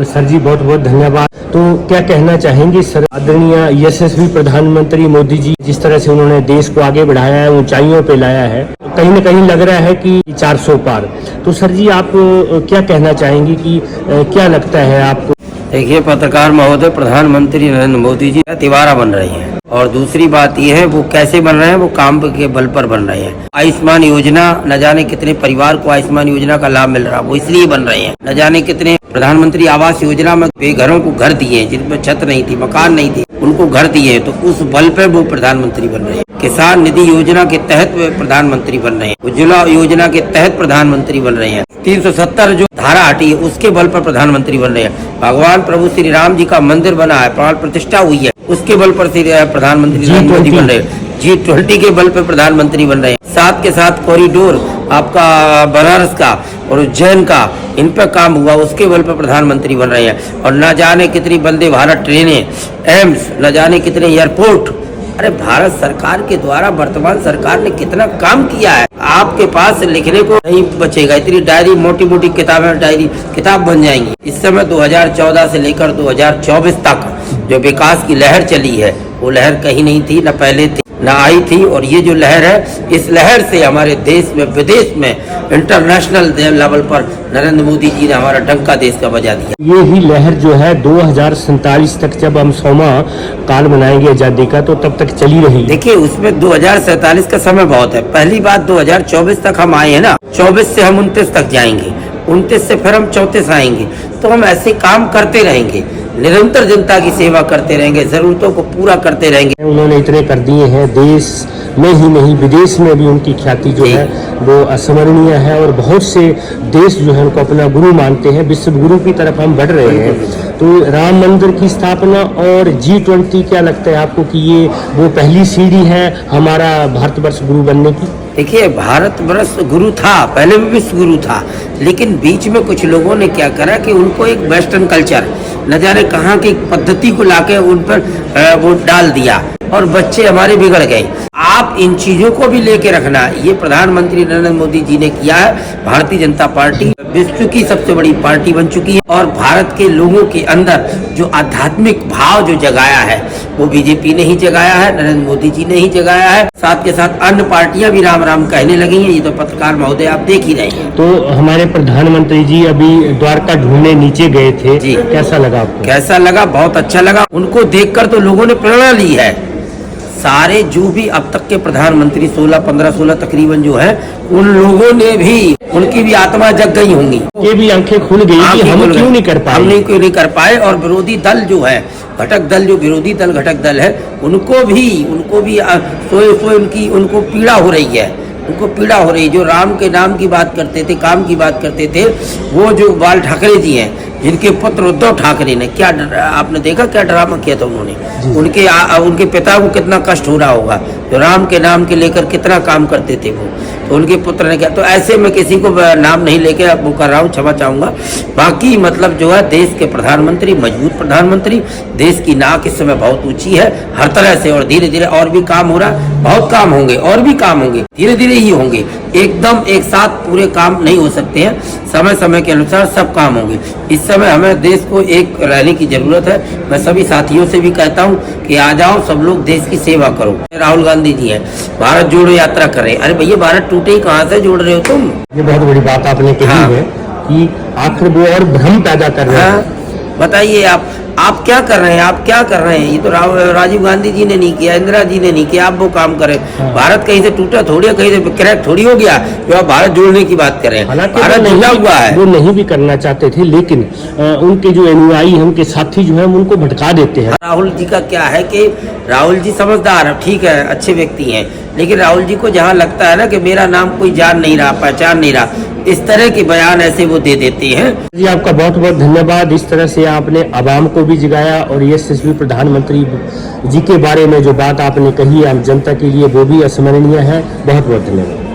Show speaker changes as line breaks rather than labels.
Sir जी बहुत बहुत धन्यवाद। तो क्या कहना चाहेंगे सर, आदरणीय यशस्वी प्रधानमंत्री मोदी जी जिस तरह से उन्होंने देश को आगे बढ़ाया है, ऊंचाइयों पे लाया है, कहीं न कहीं लग रहा है कि 400 पार। तो सर जी आप क्या कहना चाहेंगे कि क्या लगता है आपको?
देखिए पत्रकार महोदय, प्रधानमंत्री नरेंद्र मोदी जी तिवारा बन रहे हैं। और दूसरी बात यह है वो कैसे बन रहे हैं, वो काम के बल पर बन रहे हैं। आयुष्मान योजना, न जाने कितने परिवार को आयुष्मान योजना का लाभ मिल रहा, वो इसलिए बन रहे हैं। न जाने कितने प्रधानमंत्री आवास योजना में बेघरों को घर दिए, जिनमें छत नहीं थी, मकान नहीं थी, उनको घर दिए, तो उस बल पर वो प्रधानमंत्री बन रहे हैं। किसान निधि योजना के तहत प्रधानमंत्री बन रहे हैं। उज्ज्वला योजना के तहत प्रधानमंत्री बन रहे हैं। 370 जो धारा हटी है उसके बल पर प्रधानमंत्री बन रहे हैं। भगवान प्रभु श्री राम जी का मंदिर बना है, प्राण प्रतिष्ठा हुई है, उसके बल पर प्रधानमंत्री नरेंद्र मोदी बन रहे हैं। G20 के बल पर प्रधानमंत्री बन रहे हैं। साथ के साथ कॉरिडोर आपका बनारस का और उज्जैन का, इन पर काम हुआ, उसके बल पर प्रधानमंत्री बन रहे हैं। और न जाने कितनी वंदे भारत ट्रेनें, एम्स, न जाने कितने एयरपोर्ट। अरे भारत सरकार के द्वारा वर्तमान सरकार ने कितना काम किया है, आपके पास लिखने को नहीं बचेगा। इतनी डायरी, मोटी मोटी किताबें, डायरी किताब बन जाएंगी। इस समय 2014 से लेकर 2024 तक जो विकास की लहर चली है, वो लहर कहीं नहीं थी, न पहले थी न आई थी। और ये जो लहर है, इस लहर से हमारे देश में, विदेश में, इंटरनेशनल लेवल पर नरेंद्र मोदी जी ने हमारा डंका देश का बजा दिया।
ये ही लहर जो है 2047 तक, जब हम 100वां काल मनाएंगे आजादी का, तो तब तक चली रही।
देखिए उसमें 2047 का समय बहुत है। पहली बात 2024 तक हम आए हैं ना, 24 से हम 29 तक जाएंगे, 29 से फिर हम 34 आएंगे। तो हम ऐसे काम करते रहेंगे, निरंतर जनता की सेवा करते रहेंगे, जरूरतों को पूरा करते रहेंगे।
उन्होंने इतने कर दिए हैं, देश में ही नहीं विदेश में भी उनकी ख्याति जो है वो अस्मरणीय है। और बहुत से देश जो है उनको अपना गुरु मानते हैं, विश्व गुरु की तरफ हम बढ़ रहे हैं। तो राम मंदिर की स्थापना और G20, क्या लगता है आपको कि ये वो पहली सीढ़ी है हमारा भारतवर्ष गुरु बनने की?
देखिए भारतवर्ष गुरु था, पहले भी विश्व गुरु था, लेकिन बीच में कुछ लोगों ने क्या करा कि उनको एक वेस्टर्न कल्चर, न जाने कहाँ की पद्धति को लाके उन पर वो डाल दिया और बच्चे हमारे बिगड़ गए। आप इन चीजों को भी लेके रखना। ये प्रधानमंत्री नरेंद्र मोदी जी ने किया है। भारतीय जनता पार्टी विश्व की सबसे बड़ी पार्टी बन चुकी है और भारत के लोगों के अंदर जो आध्यात्मिक भाव जो जगाया है, वो बीजेपी ने ही जगाया है, नरेंद्र मोदी जी ने ही जगाया है। साथ के साथ अन्य पार्टियां भी राम राम कहने लगी हैं। ये तो पत्रकार महोदय आप देख ही रहे हैं।
तो हमारे प्रधानमंत्री जी अभी द्वारका ढूंढने नीचे गए थे जी, कैसा लगा आपको?
कैसा लगा? बहुत अच्छा लगा। उनको देखकर तो लोगों ने प्रेरणा ली है। सारे जो भी अब तक के प्रधानमंत्री 16 तकरीबन जो है, उन लोगों ने भी, उनकी भी आत्मा जग गई होंगी,
ये भी आंखें खुल गई कि हम क्यों नहीं कर पाए,
हम क्यों नहीं कर पाए। और विरोधी दल जो है, घटक दल, जो विरोधी दल घटक दल है, उनको भी सोए उनको पीड़ा हो रही है, उनको पीड़ा हो रही है। जो राम के नाम की बात करते थे, काम की बात करते थे, वो जो बाल ठाकरे जी हैं, जिनके पुत्र उद्धव ठाकरे ने क्या, आपने देखा क्या ड्रामा किया था उन्होंने, उनके पिता को कितना कष्ट हो रहा होगा, जो राम के नाम के लेकर कितना काम करते थे वो, तो उनके पुत्र ने क्या। तो ऐसे में किसी को नाम नहीं लेके अब वो कर रहा हूँ, क्षमा चाहूँगा। बाकी मतलब जो है, देश के प्रधानमंत्री, मजबूत प्रधानमंत्री, देश की नाक इस समय बहुत ऊंची है हर तरह से। और धीरे धीरे और भी काम हो रहा, बहुत काम होंगे, और भी काम होंगे, धीरे धीरे ही होंगे। एकदम एक साथ पूरे काम नहीं हो सकते हैं, समय समय के अनुसार सब काम होंगे। इस समय हमें देश को एक रहने की जरूरत है। मैं सभी साथियों से भी कहता हूं कि आ जाओ सब लोग, देश की सेवा करो। राहुल गांधी जी हैं, भारत जोड़ो यात्रा कर रहे हैं। अरे भैया भारत टूटे ही कहाँ से जोड़ रहे हो तुम?
ये बहुत बड़ी बात आपने कही है कि आखिर वो और भ्रम पैदा कर रहे हैं।
बताइए आप क्या कर रहे हैं, आप क्या कर रहे हैं? ये तो राजीव गांधी जी ने नहीं किया, इंदिरा जी ने नहीं किया, आप वो काम करें। भारत कहीं से टूटा थोड़ी है, कहीं से क्रैक थोड़ी हो गया जो आप भारत जोड़ने की बात करें। भारत जुड़ा हुआ है।
वो नहीं भी करना चाहते थे, लेकिन उनके जो अनुयायी, उनके साथी जो है, उनको भटका देते हैं।
राहुल जी का क्या है कि राहुल जी समझदार है, ठीक है, अच्छे व्यक्ति हैं, लेकिन राहुल जी को जहाँ लगता है ना कि मेरा नाम कोई जान नहीं रहा, पहचान नहीं रहा, इस तरह के बयान ऐसे वो दे देते हैं।
जी आपका बहुत बहुत धन्यवाद। इस तरह से आपने आवाम को भी जगाया और यशस्वी प्रधानमंत्री जी के बारे में जो बात आपने कही आम जनता के लिए, वो भी अस्मरणीय है। बहुत बहुत धन्यवाद।